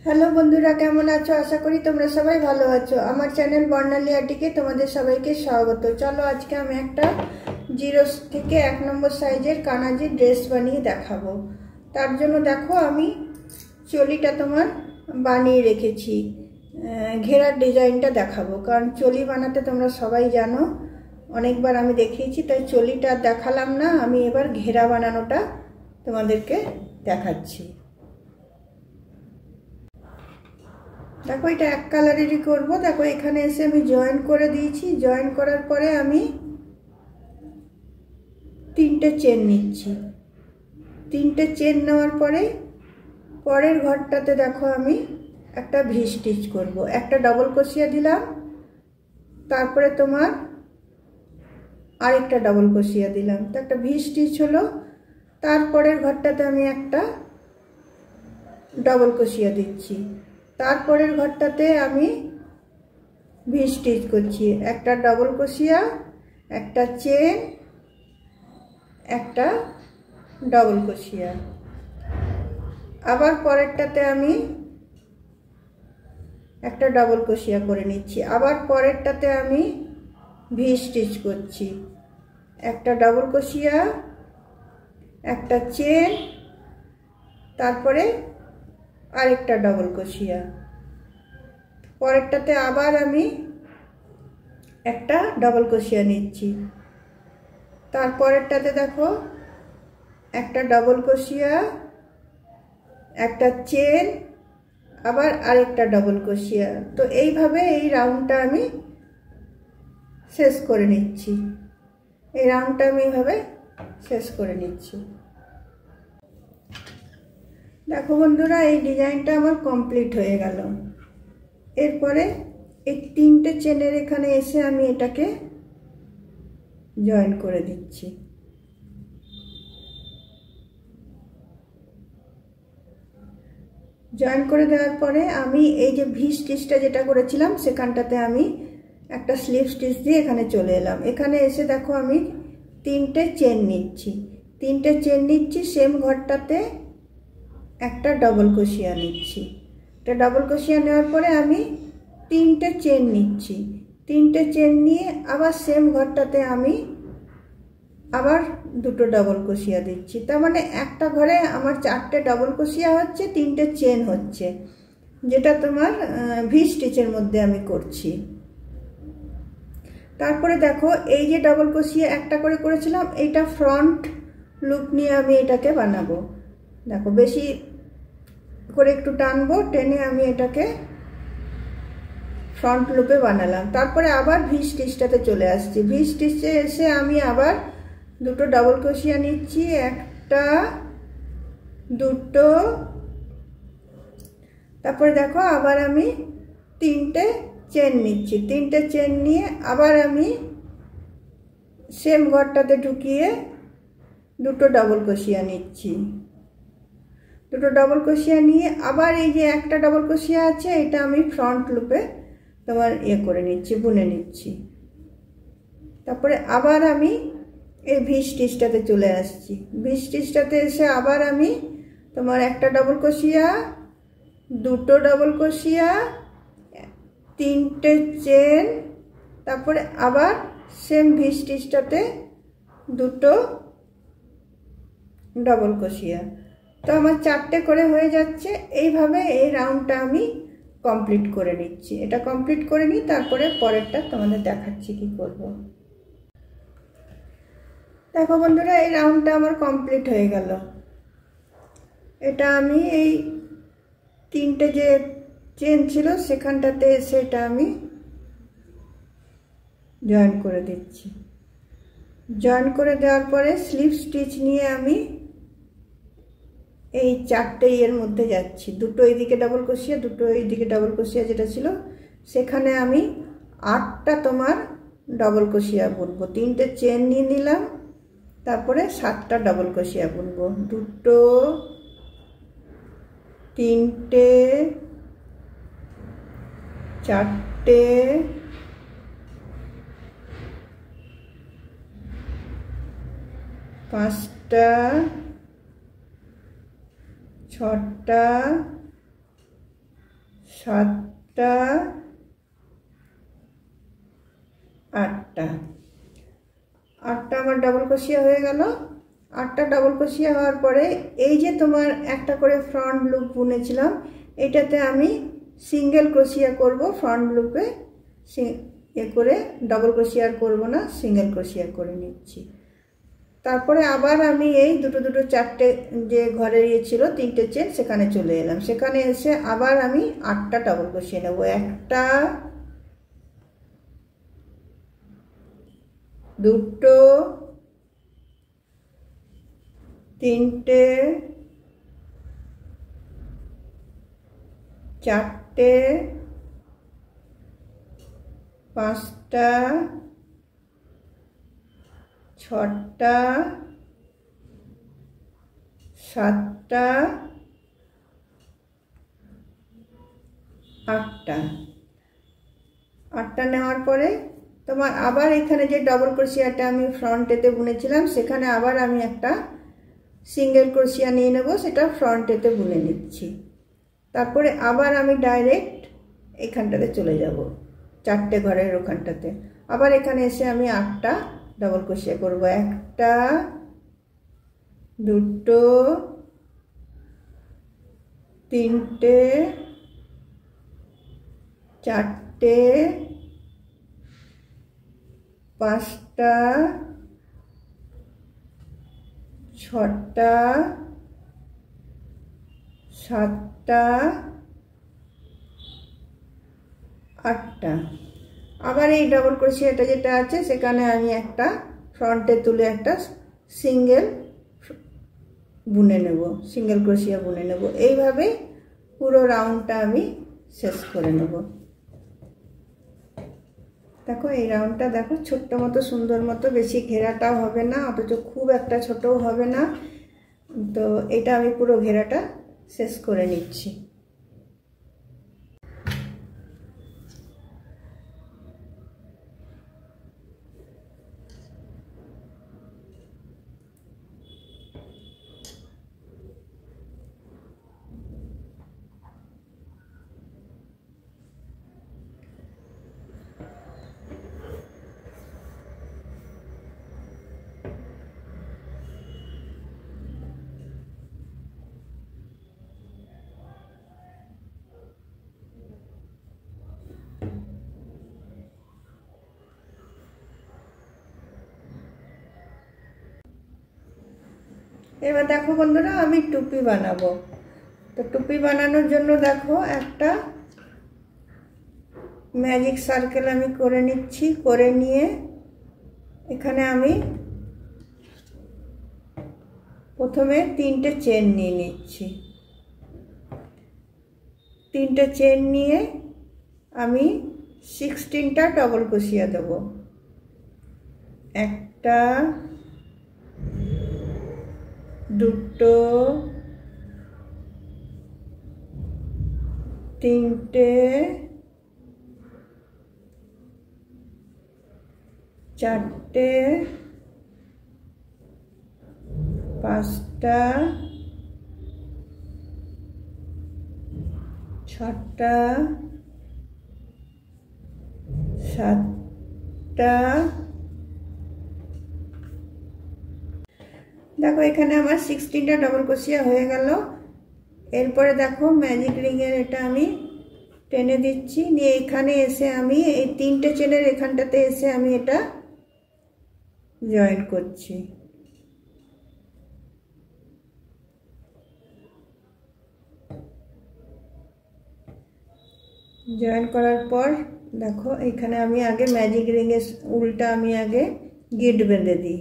Hello বন্ধুরা, কেমন আছো? আশা করি তোমরা সবাই ভালো আছো। আমার চ্যানেল বর্ণালী আর্টিকে তোমাদের সবাইকে স্বাগত। চলো আজকে আমি একটা 0 থেকে 1 নম্বর সাইজের কানাজি ড্রেস বানিয়ে দেখাবো। তার জন্য দেখো আমি চলিটা তোমার বানিয়ে রেখেছি। ঘেরার ডিজাইনটা দেখাবো, কারণ চলি বানাতে তোমরা সবাই জানো, অনেকবার আমি দেখিয়েছি, তাই চলিটা দেখালাম না। আমি এবার ঘেরা বানানোটা তোমাদেরকে দেখাচ্ছি। দেখো এটা এক কালারেরই করবো। দেখো এখানে এসে আমি জয়েন করে দিয়েছি। জয়েন করার পরে আমি 3টে চেন নিচ্ছি। 3টে চেন নেওয়ার পরে পরের ঘরটাতে দেখো আমি একটা ভি স্টিচ করব। একটা ডবল ক্রোশিয়া দিলাম, তারপরে তোমার আরেকটা ডবল ক্রোশিয়া দিলাম, তো একটা ভি স্টিচ হলো। তারপরের ঘরটাতে আমি একটা ডবল ক্রোশিয়া দিচ্ছি। তারপরের ঘরটাতে আমি ভি স্টিচ করছি, একটা ডবল ক্রোশিয়া, একটা চেন, একটা ডবল ক্রোশিয়া। আবার পরেরটাতে আমি একটা ডবল ক্রোশিয়া করে নিচ্ছি। আবার পরেরটাতে আমি ভি স্টিচ করছি, একটা ডবল ক্রোশিয়া, একটা চেন, তারপরে আরেকটা ডবল ক্রোশিয়া। পরেরটাতে আবার আমি একটা ডবল ক্রোশিয়া নিচ্ছি। তারপরেরটাতে দেখো একটা ডবল ক্রোশিয়া, একটা চেন, আবার আরেকটা ডবল ক্রোশিয়া। তো এইভাবে এই রাউন্ডটা আমি শেষ করে নিচ্ছি। এই রাউন্ডটা আমি এইভাবে শেষ করে নিচ্ছি। দেখো বন্ধুরা, এই ডিজাইনটা আমার কমপ্লিট হয়ে গেল। এরপরে এই 3টে চেনের এখানে এসে আমি এটাকে জয়েন করে দিচ্ছি। জয়েন করে দেওয়ার পরে আমি এই যে ভি স্টিচটা যেটা করেছিলাম সেখানটাতে আমি একটা স্লিপ স্টিচ দিয়ে এখানে চলে এলাম। এখানে এসে দেখো আমি 3টে চেন নিচ্ছি। 3টে চেন নিচ্ছি, সেম ঘরটাতে একটা ডবল ক্রোশিয়া নিচ্ছি। একটা ডবল ক্রোশিয়া নেওয়ার পরে আমি 3টে চেন নিচ্ছি। 3টে চেন নিয়ে আবার সেম ঘরটাতে আমি আবার দুটো ডবল ক্রোশিয়া দিচ্ছি। তার মানে একটা ঘরে আমার 4টে ডবল ক্রোশিয়া হচ্ছে, 3টে চেন হচ্ছে, যেটা তোমার ভি স্টিচের মধ্যে আমি করছি। তারপরে দেখো এই যে ডবল ক্রোশিয়া একটা করে করেছিলাম, এইটা ফ্রন্ট লুপ নিয়ে আমি এটাকে বানাবো। দেখো বেশি করে একটু টানবো, টেনে আমি এটাকে ফ্রন্ট লুপে বানালাম। তারপরে আবার ভি স্টিচটাতে চলে আসছি। ভি স্টিচে এসে আমি আবার দুটো ডবল ক্রোশিয়া নিচ্ছি, একটা, দুটো। তারপরে দেখো আবার আমি 3টে চেন নিচ্ছি। 3টে চেন নিয়ে আবার আমি সেম ঘরটাতে ঢুকিয়ে দুটো ডবল ক্রোশিয়া নিচ্ছি। দুটো ডবল ক্রোশিয়া নিয়ে আবার এই যে একটা ডবল ক্রোশিয়া আছে, এটা আমি ফ্রন্ট লুপে তোমার করে নিচ্ছি, বুনে নিচ্ছি। তারপরে আবার আমি এই ভি স্টিচটাতে চলে আসছি। ভি স্টিচটাতে এসে আবার আমি তোমার একটা ডবল ক্রোশিয়া, দুটো ডবল ক্রোশিয়া, 3টে চেন, তারপরে আবার সেম ভি স্টিচটাতে দুটো ডবল ক্রোশিয়া। তো আমার 4টে করে হয়ে যাচ্ছে। এইভাবে এই রাউন্ডটা আমি কমপ্লিট করে নিচ্ছি। এটা কমপ্লিট করে নিই, তারপরে পরেরটা তোমাদের দেখাচ্ছি কি করব। দেখো বন্ধুরা, এই রাউন্ডটা আমার কমপ্লিট হয়ে গেল। এটা আমি এই 3টে যে চেন ছিল সেখানটাতে এসে এটা আমি জয়েন করে দিচ্ছি। জয়েন করে দেওয়ার পরে স্লিপ স্টিচ নিয়ে আমি এই 4টে এর মধ্যে যাচ্ছি। দুটো এইদিকে ডবল ক্রোশিয়া, দুটো এইদিকে ডবল ক্রোশিয়া যেটা ছিল সেখানে আমি 8টা তোমার ডবল ক্রোশিয়া বুনবো। 3টে চেন নিয়ে নিলাম, তারপরে 7টা ডবল ক্রোশিয়া বুনবো। দুটো, 3টে, 4টে, 5টা, 6টা, 7টা 8টা আমার ডাবল ক্রোশিয়া হয়ে গেল। 8টা ডাবল ক্রোশিয়া হওয়ার পরে এই যে তোমার একটা করে ফ্রন্ট লুপ বুনেছিলাম, এটাতে আমি সিঙ্গেল ক্রোশিয়া করব। ফ্রন্ট লুপে এ করে ডাবল ক্রোশিয়া করব না, সিঙ্গেল ক্রোশিয়া করে নিচ্ছি। তারপরে আবার আমি এই দুটো 4টে যে ঘরে ছিল 3টে চেন, সেখানে চলে এলাম। সেখানে এসে আবার আমি 8টা ডাবল ক্রোশিয়া নেব। 1টা 2টো 3টে 4টে 5টা 6টা 7টা 8টা নেওয়ার পরে তোমার আবার এখানে যে ডাবল ক্রোশিয়াটা আমি ফ্রন্টেতে বুনেছিলাম, সেখানে আবার আমি একটা সিঙ্গেল ক্রোশিয়া নিয়ে নেব, সেটা ফ্রন্টেতে বুনে নিচ্ছি। তারপরে আবার আমি ডাইরেক্ট এখানটাতে চলে যাব, 4টে ঘরের ওখানটাতে। আবার এখানে এসে আমি 8টা ডাবল ক্রোশিয়া করব। 1টা 2টো 3টে 4টে 5টা 6টা 7টা 8টা। আবার এই ডাবল ক্রোশিয়াটা যেটা আছে সেখানে আমি একটা ফ্রন্টে তুলে একটা সিঙ্গেল বুনে নেব, সিঙ্গেল ক্রোশিয়া বুনে নেব। এইভাবে পুরো রাউন্ডটা আমি শেষ করে নেব। দেখো এই রাউন্ডটা দেখো ছোট্ট মতো সুন্দর মতো, বেশি ঘেরাটাও হবে না অথচ খুব একটা ছোটও হবে না। তো এটা আমি পুরো ঘেরাটা শেষ করে নিচ্ছি। এবার দেখো বন্ধুরা, আমি টুপি বানাবো। তো টুপি বানানোর জন্য দেখো একটা ম্যাজিক সার্কেল আমি করে নিচ্ছি। করে নিয়ে এখানে আমি প্রথমে 3টে চেন নিয়ে নিচ্ছি। 3টে চেন নিয়ে আমি 16টা ডাবল ক্রোশিয়া দেব। 1টা 2টো 3টে 4টে 5টা 6টা 7টা। দেখো এখানে আমার 16টা ডাবল ক্রোশিয়া হয়ে গেল। এরপরে দেখো ম্যাজিক রিংয়ের এটা আমি টেনে দিচ্ছি, নিয়ে এখানে এসে আমি এই 3টে চেনের এখানটাতে এসে আমি এটা জয়েন করছি। জয়েন করার পর দেখো এখানে আমি আগে ম্যাজিক রিংয়ের উল্টা আমি আগে গিট বেঁধে দিই।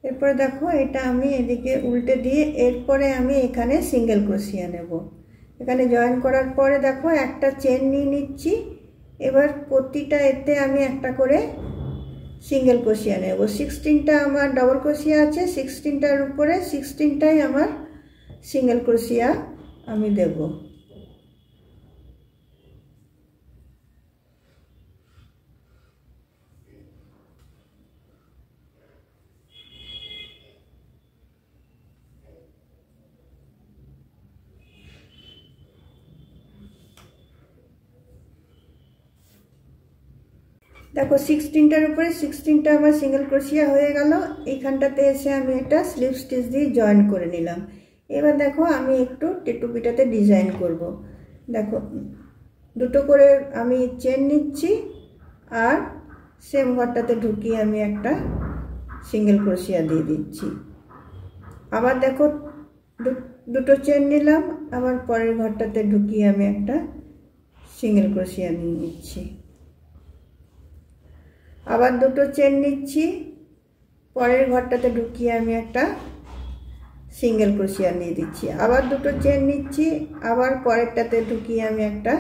এরপরে দেখো এটা আমি এদিকে উল্টে দিয়ে এরপরে আমি এখানে সিঙ্গেল ক্রোশিয়া নেব। এখানে জয়েন করার পরে দেখো একটা চেন নিয়ে নিচ্ছি। এবার প্রতিটা এতে আমি একটা করে সিঙ্গেল ক্রোশিয়া নেব। 16টা আমার ডাবল ক্রোশিয়া আছে, 16টার উপরে 16টাই আমার সিঙ্গেল ক্রোশিয়া আমি দেব। দেখো 16টার উপরে 16টা আমার সিঙ্গেল ক্রোশিয়া হয়ে গেল। এইখানটাতে এসে আমি একটা স্লিপ স্টিচ দিয়ে জয়েন করে নিলাম। এবার দেখো আমি একটু টুপিটাতে ডিজাইন করব। দেখো দুটো করে আমি চেন নিচ্ছি আর সেম ঘরটাতে ঢুকিয়ে আমি একটা সিঙ্গেল ক্রোশিয়া দিয়ে দিচ্ছি। আবার দেখো দুটো চেন নিলাম, আবার পরের ঘরটাতে ঢুকিয়ে আমি একটা সিঙ্গেল ক্রোশিয়া নিয়ে নিচ্ছি। আবার দুটো চেন নিচ্ছি, পরের ঘরটাতে ঢুকিয়ে আমি একটা সিঙ্গেল ক্রোশিয়া নিয়ে দিচ্ছি। আবার দুটো চেন নিচ্ছি, আবার পরেরটাতে ঢুকিয়ে আমি একটা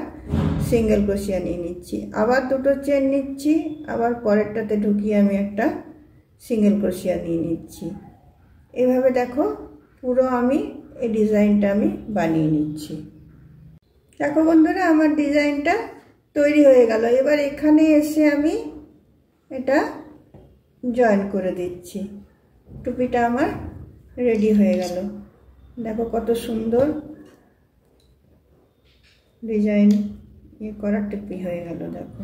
সিঙ্গেল ক্রোশিয়া নিয়ে নিচ্ছি। আবার দুটো চেন নিচ্ছি, আবার পরেরটাতে ঢুকিয়ে আমি একটা সিঙ্গেল ক্রোশিয়া নিয়ে নিচ্ছি। এভাবে দেখো পুরো আমি এই ডিজাইনটা আমি বানিয়ে নিচ্ছি। দেখো বন্ধুরা আমার ডিজাইনটা তৈরি হয়ে গেল। এবার এখানে এসে আমি এটা জয়েন করে দিচ্ছি। টুপিটা আমার রেডি হয়ে গেল। দেখো কত সুন্দর ডিজাইন করা টুপি হয়ে গেল। দেখো